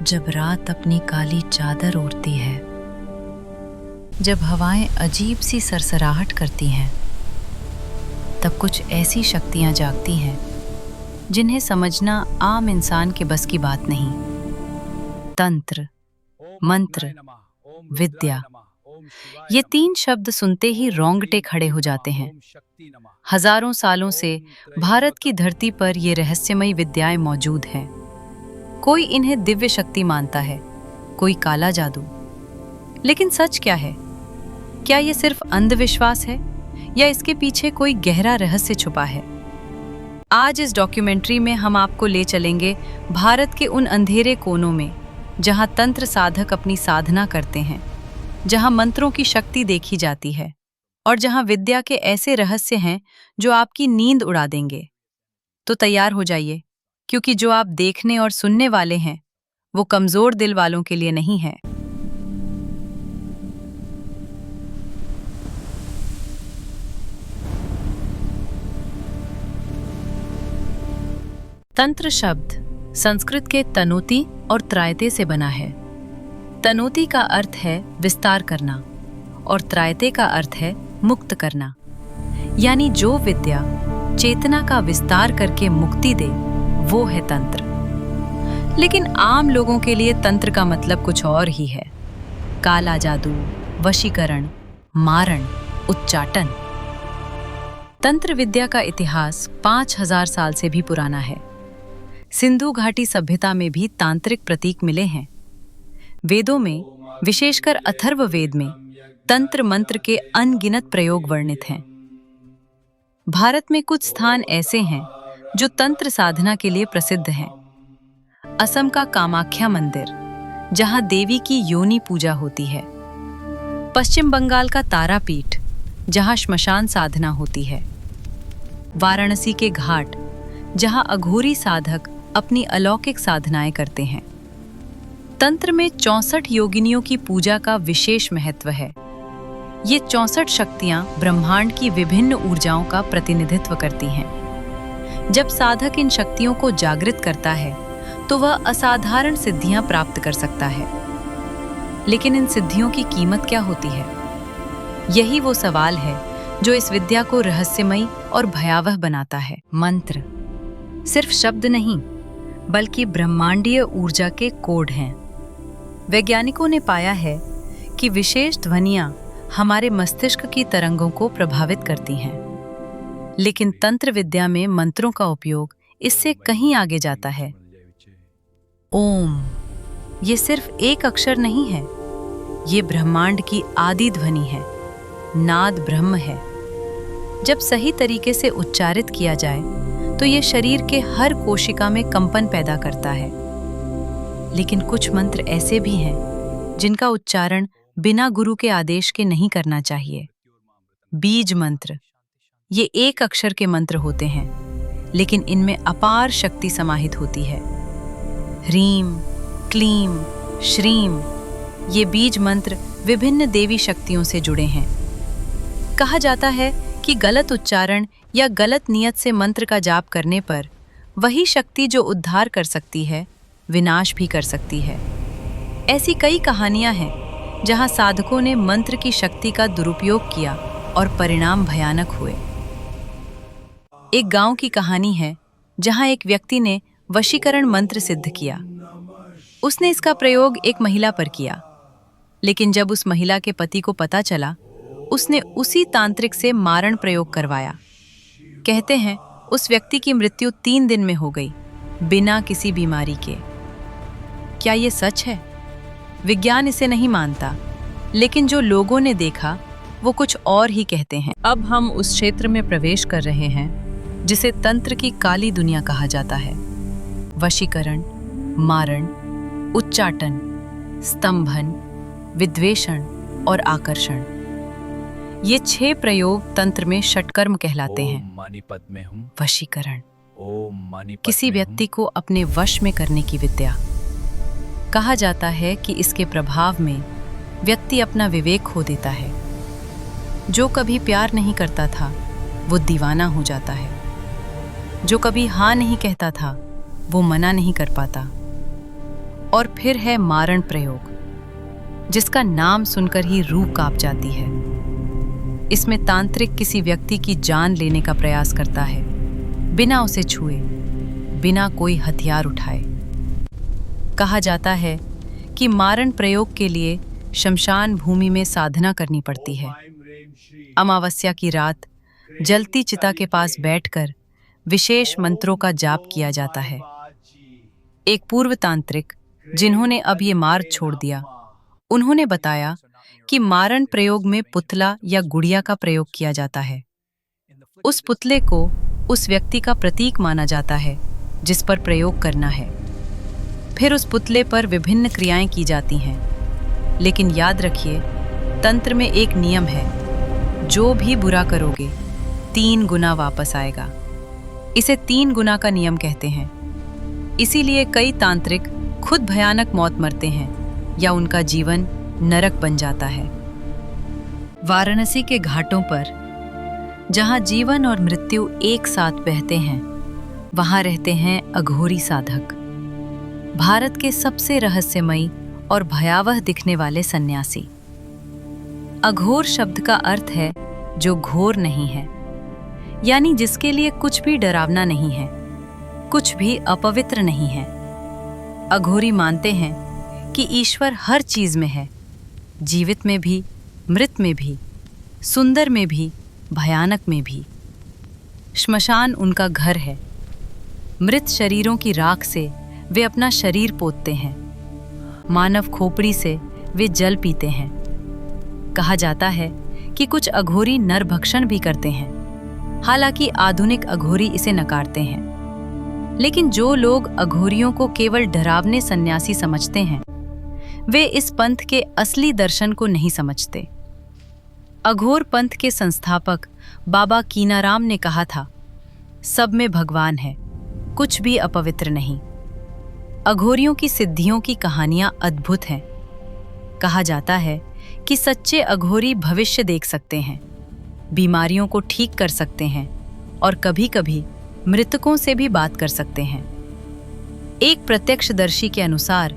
जब रात अपनी काली चादर ओढ़ती है, जब हवाएं अजीब सी सरसराहट करती हैं, तब कुछ ऐसी शक्तियां जागती हैं जिन्हें समझना आम इंसान के बस की बात नहीं। तंत्र, मंत्र, विद्या, ये तीन शब्द सुनते ही रोंगटे खड़े हो जाते हैं। हजारों सालों से भारत की धरती पर ये रहस्यमयी विद्याएं मौजूद हैं। कोई इन्हें दिव्य शक्ति मानता है, कोई काला जादू। लेकिन सच क्या है? क्या ये सिर्फ अंधविश्वास है या इसके पीछे कोई गहरा रहस्य छुपा है? आज इस डॉक्यूमेंट्री में हम आपको ले चलेंगे भारत के उन अंधेरे कोनों में जहां तंत्र साधक अपनी साधना करते हैं, जहां मंत्रों की शक्ति देखी जाती है और जहां विद्या के ऐसे रहस्य हैं जो आपकी नींद उड़ा देंगे। तो तैयार हो जाइए, क्योंकि जो आप देखने और सुनने वाले हैं वो कमजोर दिल वालों के लिए नहीं है। तंत्र शब्द संस्कृत के तनोति और त्रायते से बना है। तनोति का अर्थ है विस्तार करना और त्रायते का अर्थ है मुक्त करना, यानी जो विद्या चेतना का विस्तार करके मुक्ति दे वो है तंत्र। लेकिन आम लोगों के लिए तंत्र का मतलब कुछ और ही है। काला जादू, वशीकरण, मारण, उच्चाटन। तंत्र विद्या का इतिहास 5000 साल से भी पुराना है। सिंधु घाटी सभ्यता में भी तांत्रिक प्रतीक मिले हैं। वेदों में, विशेषकर अथर्व वेद में, तंत्र मंत्र के अनगिनत प्रयोग वर्णित हैं। भारत में कुछ स्थान ऐसे हैं जो तंत्र साधना के लिए प्रसिद्ध हैं। असम का कामाख्या मंदिर, जहां देवी की योनि पूजा होती है। पश्चिम बंगाल का तारापीठ, जहां श्मशान साधना होती है। वाराणसी के घाट, जहां अघोरी साधक अपनी अलौकिक साधनाएं करते हैं। तंत्र में 64 योगिनियों की पूजा का विशेष महत्व है। ये 64 शक्तियां ब्रह्मांड की विभिन्न ऊर्जाओं का प्रतिनिधित्व करती हैं। जब साधक इन शक्तियों को जागृत करता है तो वह असाधारण सिद्धियां प्राप्त कर सकता है। लेकिन इन सिद्धियों की कीमत क्या होती है? यही वो सवाल है जो इस विद्या को रहस्यमयी और भयावह बनाता है। मंत्र सिर्फ शब्द नहीं, बल्कि ब्रह्मांडीय ऊर्जा के कोड हैं। वैज्ञानिकों ने पाया है कि विशेष ध्वनियां हमारे मस्तिष्क की तरंगों को प्रभावित करती हैं। लेकिन तंत्र विद्या में मंत्रों का उपयोग इससे कहीं आगे जाता है। ओम, ये सिर्फ एक अक्षर नहीं है, ये ब्रह्मांड की आदि ध्वनि है, नाद ब्रह्म है। जब सही तरीके से उच्चारित किया जाए तो ये शरीर के हर कोशिका में कंपन पैदा करता है। लेकिन कुछ मंत्र ऐसे भी हैं जिनका उच्चारण बिना गुरु के आदेश के नहीं करना चाहिए। बीज मंत्र, ये एक अक्षर के मंत्र होते हैं, लेकिन इनमें अपार शक्ति समाहित होती है। ह्रीम, क्लीम, श्रीम, ये बीज मंत्र विभिन्न देवी शक्तियों से जुड़े हैं। कहा जाता है कि गलत उच्चारण या गलत नियत से मंत्र का जाप करने पर वही शक्ति जो उद्धार कर सकती है, विनाश भी कर सकती है। ऐसी कई कहानियां हैं जहां साधकों ने मंत्र की शक्ति का दुरुपयोग किया और परिणाम भयानक हुए। एक गांव की कहानी है जहां एक व्यक्ति ने वशीकरण मंत्र सिद्ध किया। उसने इसका प्रयोग एक महिला पर किया, लेकिन जब उस महिला के पति को पता चला, उसने उसी तांत्रिक से मारण प्रयोग करवाया। कहते हैं उस व्यक्ति की मृत्यु 3 दिन में हो गई, बिना किसी बीमारी के। क्या ये सच है? विज्ञान इसे नहीं मानता, लेकिन जो लोगों ने देखा वो कुछ और ही कहते हैं। अब हम उस क्षेत्र में प्रवेश कर रहे हैं जिसे तंत्र की काली दुनिया कहा जाता है। वशीकरण, मारण, उच्चाटन, स्तंभन, विद्वेषण और आकर्षण, ये 6 प्रयोग तंत्र में षटकर्म कहलाते हैं। वशीकरण, किसी व्यक्ति को अपने वश में करने की विद्या। कहा जाता है कि इसके प्रभाव में व्यक्ति अपना विवेक खो देता है। जो कभी प्यार नहीं करता था वो दीवाना हो जाता है। जो कभी हाँ नहीं कहता था वो मना नहीं कर पाता। और फिर है मारण प्रयोग, जिसका नाम सुनकर ही रूह कांप जाती है। इसमें तांत्रिक किसी व्यक्ति की जान लेने का प्रयास करता है, बिना उसे छुए, बिना कोई हथियार उठाए। कहा जाता है कि मारण प्रयोग के लिए शमशान भूमि में साधना करनी पड़ती है। अमावस्या की रात जलती चिता के पास बैठकर विशेष मंत्रों का जाप किया जाता है। एक पूर्व तांत्रिक, जिन्होंने अब ये मार्ग छोड़ दिया, उन्होंने बताया कि मारण प्रयोग में पुतला या गुड़िया का प्रयोग किया जाता है। उस पुतले को उस व्यक्ति का प्रतीक माना जाता है जिस पर प्रयोग करना है। फिर उस पुतले पर विभिन्न क्रियाएं की जाती हैं। लेकिन याद रखिए, तंत्र में एक नियम है, जो भी बुरा करोगे 3 गुना वापस आएगा। इसे 3 गुना का नियम कहते हैं। इसीलिए कई तांत्रिक खुद भयानक मौत मरते हैं या उनका जीवन नरक बन जाता है। वाराणसी के घाटों पर, जहां जीवन और मृत्यु एक साथ बहते हैं, वहां रहते हैं अघोरी साधक, भारत के सबसे रहस्यमयी और भयावह दिखने वाले सन्यासी। अघोर शब्द का अर्थ है जो घोर नहीं है, यानी जिसके लिए कुछ भी डरावना नहीं है, कुछ भी अपवित्र नहीं है। अघोरी मानते हैं कि ईश्वर हर चीज में है, जीवित में भी, मृत में भी, सुंदर में भी, भयानक में भी। श्मशान उनका घर है। मृत शरीरों की राख से वे अपना शरीर पोतते हैं। मानव खोपड़ी से वे जल पीते हैं। कहा जाता है कि कुछ अघोरी नरभक्षण भी करते हैं। हालांकि आधुनिक अघोरी इसे नकारते हैं। लेकिन जो लोग अघोरियों को केवल डरावने सन्यासी समझते हैं, वे इस पंथ के असली दर्शन को नहीं समझते। अघोर पंथ के संस्थापक बाबा कीनाराम ने कहा था, सब में भगवान है, कुछ भी अपवित्र नहीं। अघोरियों की सिद्धियों की कहानियां अद्भुत हैं। कहा जाता है कि सच्चे अघोरी भविष्य देख सकते हैं, बीमारियों को ठीक कर सकते हैं और कभी-कभी मृतकों से भी बात कर सकते हैं। एक प्रत्यक्षदर्शी के अनुसार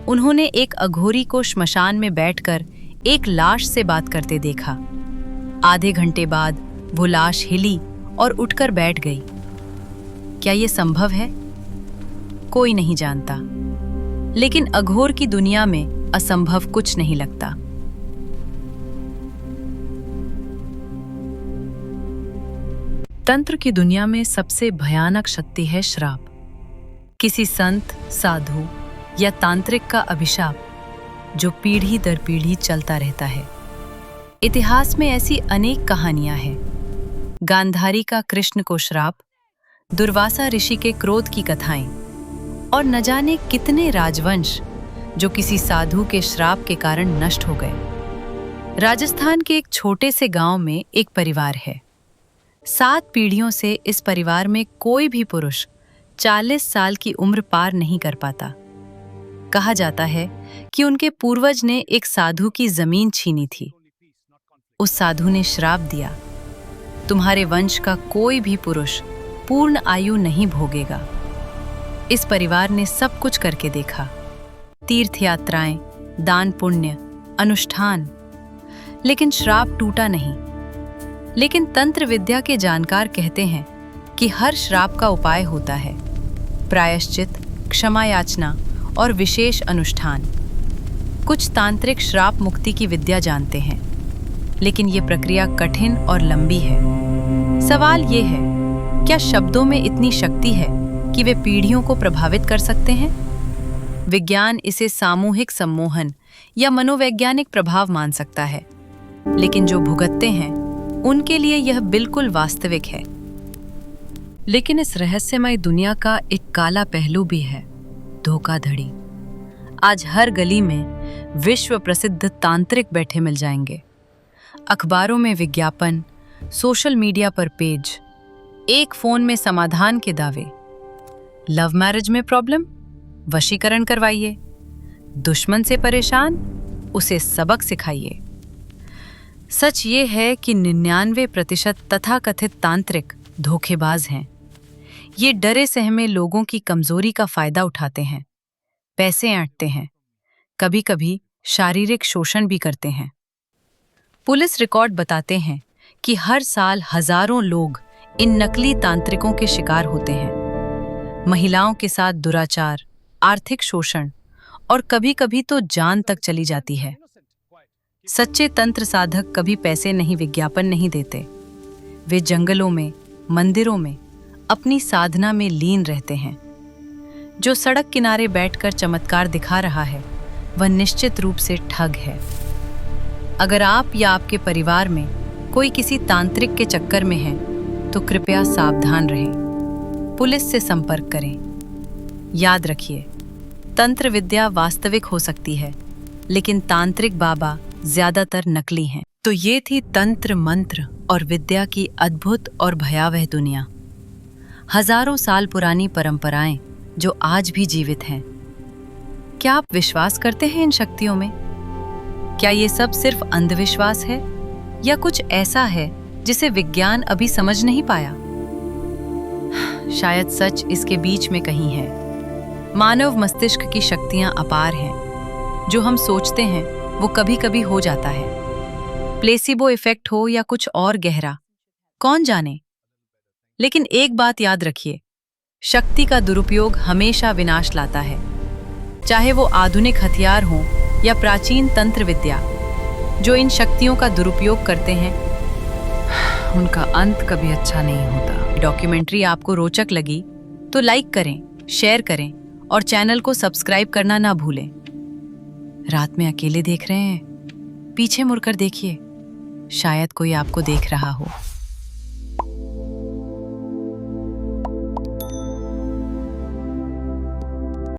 उन्होंने एक अघोरी को श्मशान में बैठकर एक लाश से बात करते देखा। आधे घंटे बाद वो लाश हिली और उठकर बैठ गई। क्या ये संभव है? कोई नहीं जानता। लेकिन अघोर की दुनिया में असंभव कुछ नहीं लगता। तंत्र की दुनिया में सबसे भयानक शक्ति है श्राप। किसी संत, साधु या तांत्रिक का अभिशाप, जो पीढ़ी दर पीढ़ी चलता रहता है। इतिहास में ऐसी अनेक कहानियां हैं। गांधारी का कृष्ण को श्राप, दुर्वासा ऋषि के क्रोध की कथाएं, और न जाने कितने राजवंश जो किसी साधु के श्राप के कारण नष्ट हो गए। राजस्थान के एक छोटे से गांव में एक परिवार है। 7 पीढ़ियों से इस परिवार में कोई भी पुरुष 40 साल की उम्र पार नहीं कर पाता। कहा जाता है कि उनके पूर्वज ने एक साधु की जमीन छीनी थी। उस साधु ने श्राप दिया, तुम्हारे वंश का कोई भी पुरुष पूर्ण आयु नहीं भोगेगा। इस परिवार ने सब कुछ करके देखा, तीर्थ यात्राएं, दान पुण्य, अनुष्ठान, लेकिन श्राप टूटा नहीं। लेकिन तंत्र विद्या के जानकार कहते हैं कि हर श्राप का उपाय होता है, प्रायश्चित, क्षमा याचना और विशेष अनुष्ठान। कुछ तांत्रिक श्राप मुक्ति की विद्या जानते हैं, लेकिन ये प्रक्रिया कठिन और लंबी है। सवाल ये है, क्या शब्दों में इतनी शक्ति है कि वे पीढ़ियों को प्रभावित कर सकते हैं? विज्ञान इसे सामूहिक सम्मोहन या मनोवैज्ञानिक प्रभाव मान सकता है, लेकिन जो भुगतते हैं उनके लिए यह बिल्कुल वास्तविक है। लेकिन इस रहस्यमय दुनिया का एक काला पहलू भी है, धोखाधड़ी। आज हर गली में विश्व प्रसिद्ध तांत्रिक बैठे मिल जाएंगे। अखबारों में विज्ञापन, सोशल मीडिया पर पेज, एक फोन में समाधान के दावे। लव मैरिज में प्रॉब्लम, वशीकरण करवाइए। दुश्मन से परेशान, उसे सबक सिखाइए। सच ये है कि 99% तथाकथित तांत्रिक धोखेबाज हैं। ये डरे सहमे लोगों की कमजोरी का फायदा उठाते हैं। पैसे ऐंठते हैं, कभी-कभी शारीरिक शोषण भी करते हैं। पुलिस रिकॉर्ड बताते हैं कि हर साल हजारों लोग इन नकली तांत्रिकों के शिकार होते हैं। महिलाओं के साथ दुराचार, आर्थिक शोषण और कभी-कभी तो जान तक चली जाती है। सच्चे तंत्र साधक कभी पैसे नहीं, विज्ञापन नहीं देते। वे जंगलों में, मंदिरों में अपनी साधना में लीन रहते हैं। जो सड़क किनारे बैठकर चमत्कार दिखा रहा है, वह निश्चित रूप से ठग है। अगर आप या आपके परिवार में कोई किसी तांत्रिक के चक्कर में है, तो कृपया सावधान रहें। पुलिस से संपर्क करें। याद रखिए, तंत्र विद्या वास्तविक हो सकती है, लेकिन तांत्रिक बाबा ज्यादातर नकली हैं। तो ये थी तंत्र, मंत्र और विद्या की अद्भुत और भयावह दुनिया। हजारों साल पुरानी परंपराएं जो आज भी जीवित हैं। क्या आप विश्वास करते हैं इन शक्तियों में? क्या ये सब सिर्फ अंधविश्वास है या कुछ ऐसा है जिसे विज्ञान अभी समझ नहीं पाया? शायद सच इसके बीच में कहीं है। मानव मस्तिष्क की शक्तियां अपार हैं। जो हम सोचते हैं वो कभी-कभी हो जाता है। प्लेसिबो इफेक्ट हो या कुछ और गहरा, कौन जाने। लेकिन एक बात याद रखिए, शक्ति का दुरुपयोग हमेशा विनाश लाता है। चाहे वो आधुनिक हथियार हों या प्राचीन तंत्र विद्या, जो इन शक्तियों का दुरुपयोग करते हैं, उनका अंत कभी अच्छा नहीं होता। डॉक्यूमेंट्री आपको रोचक लगी तो लाइक करें, शेयर करें और चैनल को सब्सक्राइब करना ना भूलें। रात में अकेले देख रहे हैं? पीछे मुड़कर देखिए, शायद कोई आपको देख रहा हो।